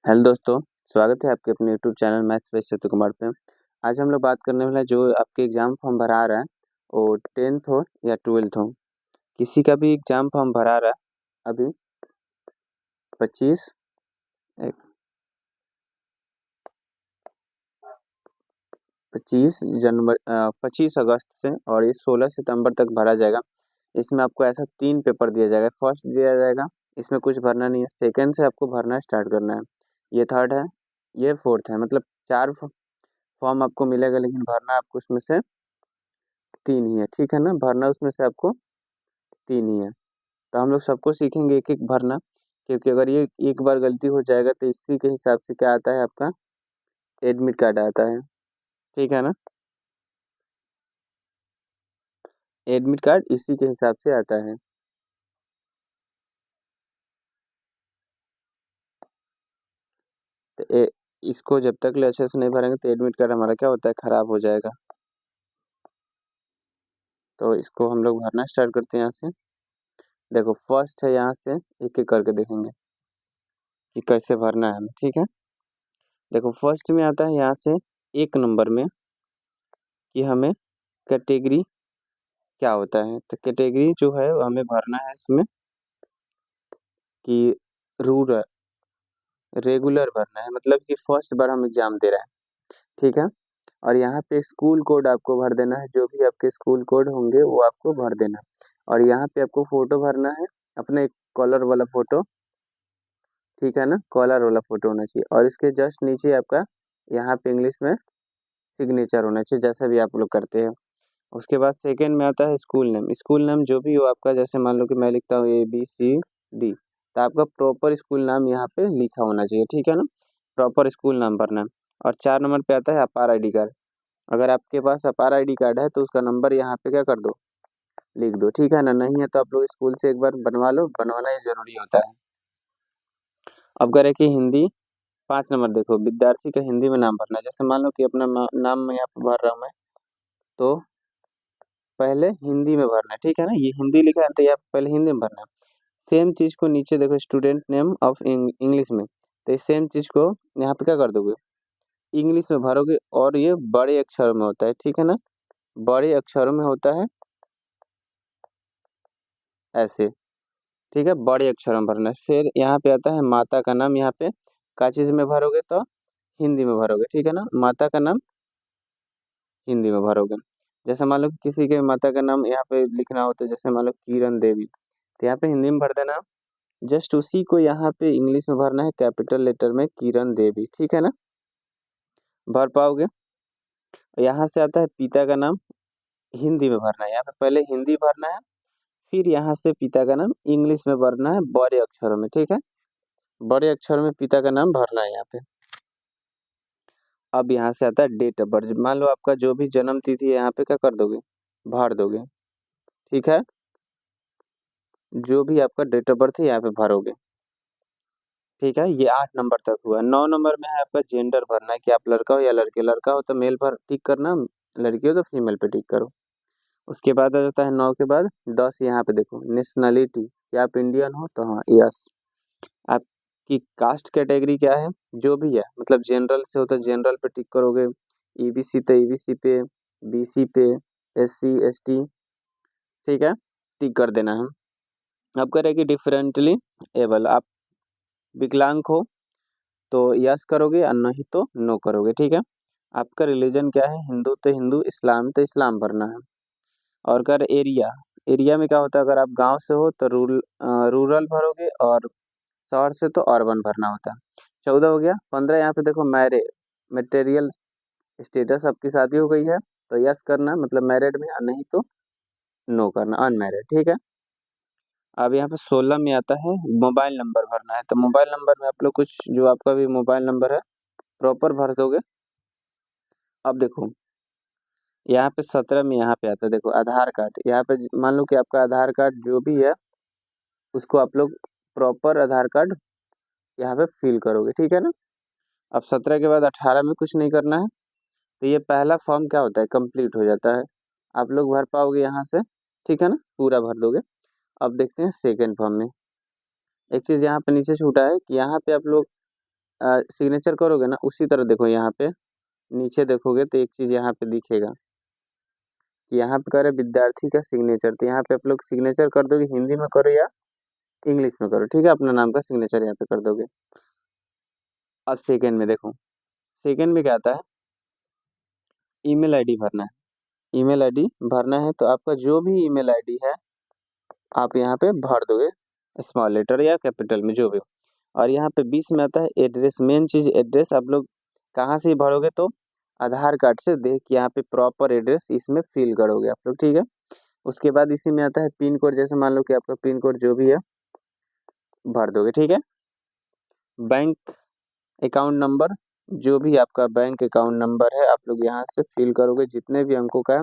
Hello दोस्तों, स्वागत है आपके अपने यूट्यूब चैनल मैथ्स बेस सत्य कुमार पे। आज हम लोग बात करने वाले हैं जो आपके एग्ज़ाम फॉर्म भरा रहा है, वो 10th हो या 12th हो, किसी का भी एग्ज़ाम फॉर्म भरा रहा है अभी 25 एक 25 अगस्त से और ये 16 सितंबर तक भरा जाएगा। इसमें आपको ऐसा 3 पेपर दिया जाएगा। फर्स्ट दिया जाएगा, इसमें कुछ भरना नहीं है। सेकंड से आपको भरना स्टार्ट करना है। ये थर्ड है, ये फोर्थ है, मतलब 4 फॉर्म आपको मिलेगा, लेकिन भरना आपको उसमें से 3 ही है, ठीक है ना? भरना उसमें से आपको 3 ही है। तो हम लोग सबको सीखेंगे एक-एक भरना, क्योंकि अगर ये एक बार गलती हो जाएगा तो इसी के हिसाब से क्या आता है आपका एडमिट कार्ड आता है, ठीक है ना? एडमिट कार्ड इसी के हिसाब से आता है। तो इसको जब तक ले अच्छे से नहीं भरेंगे तो एडमिट कार्ड हमारा क्या होता है, खराब हो जाएगा। तो इसको हम लोग भरना स्टार्ट करते हैं यहाँ से। देखो फर्स्ट है, यहाँ से एक-एक करके देखेंगे कि कैसे भरना है हमें, ठीक है? देखो फर्स्ट में आता है यहाँ से 1 नंबर में कि हमें कैटेगरी क्या होता है। तो कैटेगरी जो है वो हमें भरना है इसमें कि रूरल रेगुलर भरना है, मतलब कि फर्स्ट बार हम एग्जाम दे रहे हैं, ठीक है? और यहाँ पे स्कूल कोड आपको भर देना है, जो भी आपके स्कूल कोड होंगे वो आपको भर देना है। और यहाँ पे आपको फोटो भरना है, अपने कॉलर वाला फोटो, ठीक है ना? कॉलर वाला फोटो होना चाहिए और इसके जस्ट नीचे आपका यहाँ पे इंग्लिश में सिग्नेचर होना चाहिए, जैसा भी आप लोग करते हैं। उसके बाद सेकंड में आता है स्कूल नेम। स्कूल नेम जो भी हो आपका, जैसे मान लो कि मैं लिखता हूँ ABCD, तो आपका प्रॉपर स्कूल नाम यहाँ पे लिखा होना चाहिए, ठीक है ना? प्रॉपर स्कूल नाम भरना है। और 4 नंबर पे आता है अपार आईडी कार्ड। अगर आपके पास अपार आईडी कार्ड है तो उसका नंबर यहाँ पे क्या कर दो, लिख दो, ठीक है ना? नहीं है तो आप लोग स्कूल से एक बार बनवा लो, बनवाना ही ज़रूरी होता है। अब कह रहे कि हिंदी 5 नंबर, देखो विद्यार्थी का हिंदी में नाम भरना है। जैसे मान लो कि अपना नाम मैं यहाँ पे भर रहा हूँ मैं, तो पहले हिंदी में भरना है, ठीक है ना? ये हिंदी लिखा है तो यहाँ पे पहले हिंदी में भरना है। सेम चीज़ को नीचे देखो स्टूडेंट नेम ऑफ इंग्लिश में, तो इस सेम चीज़ को यहाँ पे क्या कर दोगे, इंग्लिश में भरोगे और ये बड़े अक्षरों में होता है, ठीक है ना? बड़े अक्षरों में होता है ऐसे, ठीक है? बड़े अक्षरों में भरना है। फिर यहाँ पे आता है माता का नाम, यहाँ पे क्या चीज़ में भरोगे, तो हिंदी में भरोगे, ठीक है ना? माता का नाम हिंदी में भरोगे। जैसे मान लो कि किसी के माता का नाम यहाँ पे लिखना हो, तो जैसे मान लो किरण देवी, तो यहाँ पे हिंदी में भर देना। जस्ट उसी को यहाँ पे इंग्लिश में भरना है कैपिटल लेटर में, किरण देवी, ठीक है ना? भर पाओगे? यहाँ से आता है पिता का नाम, हिंदी में भरना है। यहाँ पे पहले हिंदी भरना है, फिर यहाँ से पिता का नाम इंग्लिश में भरना है बड़े अक्षरों में, ठीक है? बड़े अक्षरों में पिता का नाम भरना है यहाँ पे। अब यहाँ से आता है डेट ऑफ बर्थ। मान लो आपका जो भी जन्म तिथि है यहाँ पे क्या कर दोगे, भर दोगे, ठीक है? जो भी आपका डेट ऑफ बर्थ है यहाँ पे भरोगे, ठीक है? ये 8 नंबर तक हुआ। 9 नंबर में है आपका जेंडर भरना है कि आप लड़का हो या लड़के। लड़का हो तो मेल पर टिक करना, लड़की हो तो फीमेल पे टिक करो। उसके बाद आ जाता है 9 के बाद 10, यहाँ पे देखो नेशनलिटी, कि आप इंडियन हो तो हाँ यस। आपकी कास्ट कैटेगरी क्या है, जो भी है, मतलब जनरल से हो तो जनरल पे टिक करोगे, ईबीसी तो ईबीसी पे, बीसी पे, एससी एसटी, ठीक है? टिक कर देना है। अब कह रहे हैं कि डिफरेंटली एबल, आप विकलांग हो तो यस करोगे और नहीं तो नो करोगे, ठीक है? आपका रिलीजन क्या है, हिंदू तो हिंदू, इस्लाम तो इस्लाम भरना है। और अगर एरिया, एरिया में क्या होता है, अगर आप गांव से हो तो रूरल भरोगे और शहर से तो अर्बन भरना होता है। 14 हो गया। 15 यहाँ पे देखो मैरिड, मटेरियल स्टेटस, आपकी शादी हो गई है तो यस करना, मतलब मैरिड में, और नहीं तो नो करना, अनमैरिड, ठीक है? अब यहाँ पे 16 में आता है मोबाइल नंबर भरना है। तो मोबाइल नंबर में आप लोग कुछ जो आपका भी मोबाइल नंबर है प्रॉपर भर दोगे। अब देखो यहाँ पे 17 में यहाँ पे आता है, देखो आधार कार्ड। यहाँ पे मान लो कि आपका आधार कार्ड जो भी है उसको आप लोग प्रॉपर आधार कार्ड यहाँ पे फिल करोगे, ठीक है ना? अब 17 के बाद 18 में कुछ नहीं करना है। तो ये पहला फॉर्म क्या होता है, कंप्लीट हो जाता है। आप लोग भर पाओगे यहाँ से, ठीक है ना? पूरा भर दोगे। अब देखते हैं सेकेंड फॉर्म में। एक चीज़ यहाँ पे नीचे छूटा है कि यहाँ पे आप लोग सिग्नेचर करोगे ना, उसी तरह देखो यहाँ पे नीचे देखोगे तो एक चीज़ यहाँ पे दिखेगा कि यहाँ पे करे विद्यार्थी का सिग्नेचर, तो यहाँ पे आप लोग सिग्नेचर कर दोगे, हिंदी में करो या इंग्लिश में करो, ठीक है, अपना नाम का सिग्नेचर यहाँ पे कर दोगे। अब सेकेंड में देखो, सेकेंड में क्या आता है, ईमेल आईडी भरना है। ईमेल आईडी भरना है तो आपका जो भी ईमेल आईडी है आप यहाँ पे भर दोगे, स्मॉल लेटर या कैपिटल में जो भी हो। और यहाँ पे 20 में आता है एड्रेस, मेन चीज़ एड्रेस आप लोग कहाँ से भरोगे, तो आधार कार्ड से देख के यहाँ पे प्रॉपर एड्रेस इसमें फिल करोगे आप लोग, ठीक है। उसके बाद इसी में आता है पिन कोड, जैसे मान लो कि आपका पिन कोड जो भी है भर दोगे, ठीक है। बैंक अकाउंट नंबर, जो भी आपका बैंक अकाउंट नंबर है आप लोग यहाँ से फिल करोगे, जितने भी अंकों का है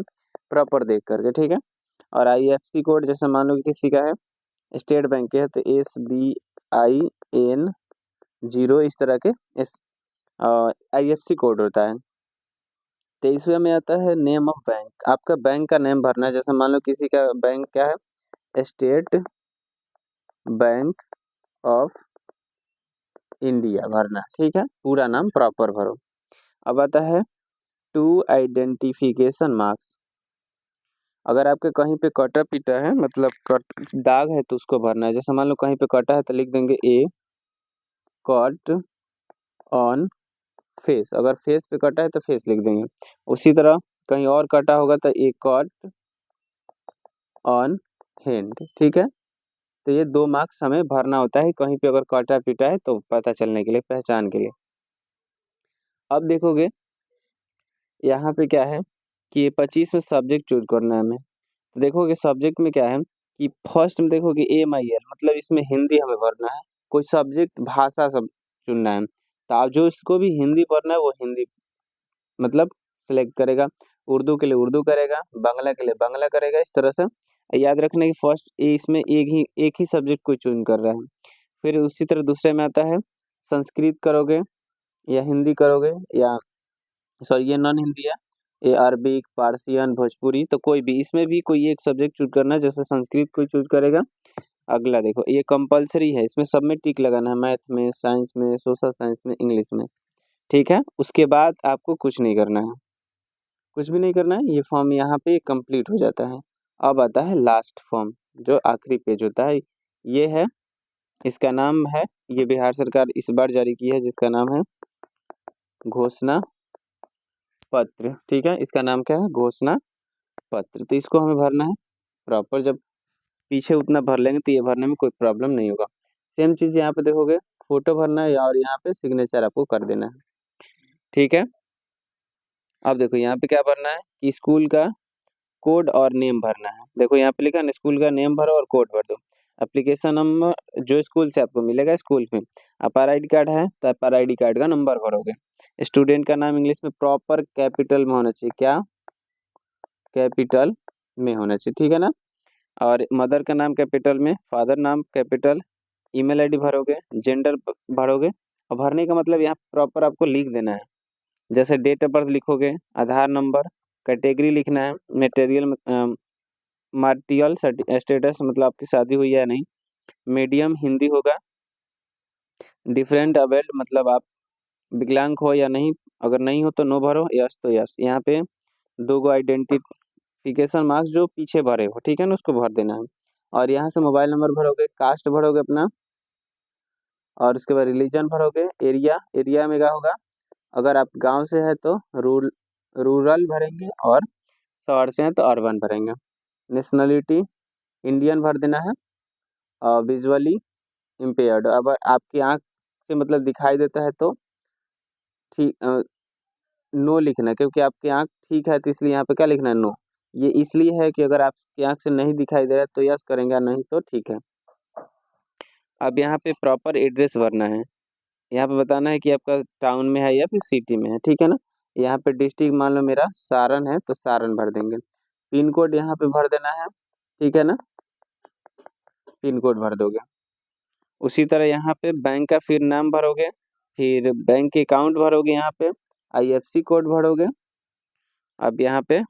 प्रॉपर देख करके, ठीक है। और IFSC कोड, जैसे मान लो कि किसी का है स्टेट बैंक के है तो SBIN 0 इस तरह के एस IFSC कोड होता है। 23वें में आता है नेम ऑफ बैंक, आपका बैंक का नेम भरना है। जैसे मान लो किसी का बैंक क्या है, स्टेट बैंक ऑफ इंडिया भरना, ठीक है, पूरा नाम प्रॉपर भरो। अब आता है टू आइडेंटिफिकेशन मार्क्स, अगर आपके कहीं पे कटा पिटा है, मतलब दाग है तो उसको भरना है। जैसे मान लो कहीं पे कटा है तो लिख देंगे ए कट ऑन फेस, अगर फेस पे कटा है तो फेस लिख देंगे। उसी तरह कहीं और कटा होगा तो ए कट ऑन हैंड, ठीक है। तो ये 2 मार्क्स हमें भरना होता है कहीं पे अगर कटा पिटा है तो पता चलने के लिए, पहचान के लिए। अब देखोगे यहाँ पे क्या है कि 25 में सब्जेक्ट चूज करना है हमें। तो देखोगे सब्जेक्ट में क्या है कि फर्स्ट में देखोगे MIL, मतलब इसमें हिंदी हमें भरना है। कोई सब्जेक्ट भाषा सब चुनना है, तो आप जो इसको भी हिंदी पढ़ना है वो हिंदी मतलब सेलेक्ट करेगा, उर्दू के लिए उर्दू करेगा, बांग्ला के लिए बांग्ला करेगा, इस तरह से। याद रखना कि फर्स्ट इसमें एक ही सब्जेक्ट को चुन कर रहा है। फिर उसी तरह दूसरे में आता है संस्कृत करोगे या हिंदी करोगे, या सॉरी ये नॉन हिंदी है, ये अरबिक पारसियन भोजपुरी, तो कोई भी इसमें भी कोई एक सब्जेक्ट चूज करना है। जैसे संस्कृत कोई चूज करेगा। अगला देखो ये कंपलसरी है, इसमें सब में टिक लगाना है, मैथ में, साइंस में, सोशल साइंस में, इंग्लिश में, ठीक है। उसके बाद आपको कुछ नहीं करना है, कुछ भी नहीं करना है, ये फॉर्म यहाँ पे कंप्लीट हो जाता है। अब आता है लास्ट फॉर्म, जो आखिरी पेज होता है, ये है, इसका नाम है, ये बिहार सरकार इस बार जारी की है, जिसका नाम है घोषणा पत्र, ठीक है। इसका नाम क्या है, घोषणा पत्र। तो इसको हमें भरना है प्रॉपर, जब पीछे उतना भर लेंगे तो ये भरने में कोई प्रॉब्लम नहीं होगा। सेम चीज़ यहाँ पे देखोगे, फोटो भरना है और यहाँ पे सिग्नेचर आपको कर देना है, ठीक है। अब देखो यहाँ पे क्या भरना है कि स्कूल का कोड और नेम भरना है। देखो यहाँ पे लिखा है ना, स्कूल का नेम भरो और कोड भर दो। एप्लीकेशन नंबर जो स्कूल से आपको मिलेगा, स्कूल में अपार ID कार्ड है तो अपार ID कार्ड का नंबर भरोगे। स्टूडेंट का नाम इंग्लिश में प्रॉपर कैपिटल में होना चाहिए, क्या कैपिटल में होना चाहिए, ठीक है ना। और मदर का नाम कैपिटल में, फादर नाम कैपिटल, ईमेल आईडी भरोगे, जेंडर भरोगे। और भरने का मतलब यहाँ प्रॉपर आपको लिख देना है। जैसे डेट ऑफ बर्थ लिखोगे, आधार नंबर, कैटेगरी लिखना है, मटेरियल मार्टियल स्टेटस मतलब आपकी शादी हुई है या नहीं, मीडियम हिंदी होगा, डिफरेंट अवेल्ड मतलब आप विकलांग हो या नहीं, अगर नहीं हो तो नो भरो, यस तो यस। यहाँ पे 2 आइडेंटिफिकेशन मार्क्स जो पीछे भरे हो, ठीक है ना, उसको भर देना है। और यहाँ से मोबाइल नंबर भरोगे, कास्ट भरोगे अपना, और उसके बाद रिलीजन भरोगे, एरिया, एरिया में क्या होगा, अगर आप गांव से है तो रूरल भरेंगे, और शहर से हैं तो अर्बन भरेंगे। नेशनलिटी इंडियन भर देना है। विजुअली इम्पेयर्ड, अब आपकी आंख से मतलब दिखाई देता है तो ठीक नो लिखना है, क्योंकि आपकी आंख ठीक है तो इसलिए यहाँ पे क्या लिखना है, नो। ये इसलिए है कि अगर आपकी आंख से नहीं दिखाई दे रहा है तो यस करेंगे, नहीं तो ठीक है। अब यहाँ पे प्रॉपर एड्रेस भरना है, यहाँ पे बताना है कि आपका टाउन में है या फिर सिटी में है, ठीक है ना। यहाँ पे डिस्ट्रिक्ट मान लो मेरा सारण है तो सारण भर देंगे। पिन कोड यहाँ पे भर देना है, ठीक है ना, पिन कोड भर दोगे। उसी तरह यहाँ पे बैंक का फिर नाम भरोगे, फिर बैंक के अकाउंट भरोगे, यहाँ पे IFSC कोड भरोगे। अब यहाँ पे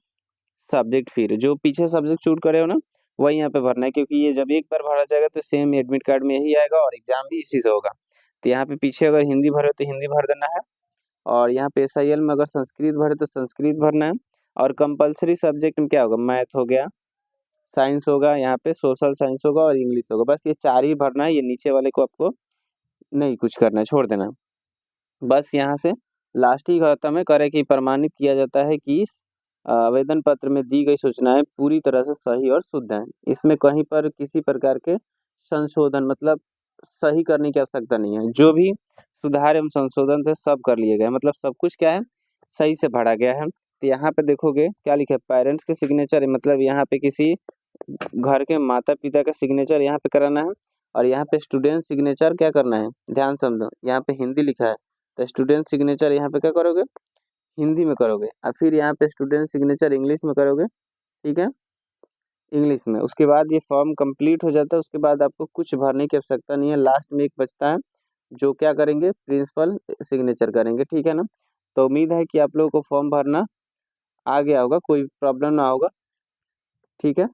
सब्जेक्ट, फिर जो पीछे सब्जेक्ट चूज करे हो ना वही यहाँ पे भरना है, क्योंकि ये जब एक बार भरा जाएगा तो सेम एडमिट कार्ड में यही आएगा और एग्जाम भी इसी से होगा। तो यहाँ पे पीछे अगर हिंदी भरे तो हिंदी भर देना है, और यहाँ पे SIL में अगर संस्कृत भरे तो संस्कृत भरना है। और कंपलसरी सब्जेक्ट में क्या होगा, मैथ हो गया, साइंस होगा, यहाँ पे सोशल साइंस होगा और इंग्लिश होगा। बस ये 4 ही भरना है, ये नीचे वाले को आपको नहीं कुछ करना है, छोड़ देना है। बस यहाँ से लास्ट ही खत्म है, करे कि प्रमाणित किया जाता है कि इस आवेदन पत्र में दी गई सूचनाएं पूरी तरह से सही और शुद्ध हैं। इसमें कहीं पर किसी प्रकार के संशोधन मतलब सही करने की आवश्यकता नहीं है। जो भी सुधार एवं संशोधन थे सब कर लिए गए, मतलब सब कुछ क्या है, सही से भरा गया है। तो यहाँ पे देखोगे क्या लिखा है, पेरेंट्स के सिग्नेचर, मतलब यहाँ पे किसी घर के माता पिता का सिग्नेचर यहाँ पे कराना है। और यहाँ पे स्टूडेंट सिग्नेचर क्या करना है, ध्यान समझो, यहाँ पे हिंदी लिखा है तो स्टूडेंट सिग्नेचर यहाँ पे क्या करोगे, हिंदी में करोगे। और फिर यहाँ पे स्टूडेंट सिग्नेचर इंग्लिश में करोगे, ठीक है, इंग्लिश में। उसके बाद ये फॉर्म कंप्लीट हो जाता है, उसके बाद आपको कुछ भरने की आवश्यकता नहीं है। लास्ट में एक बचता है जो क्या करेंगे, प्रिंसिपल सिग्नेचर करेंगे, ठीक है ना। तो उम्मीद है कि आप लोगों को फॉर्म भरना आ गया होगा, कोई प्रॉब्लम ना होगा, ठीक है।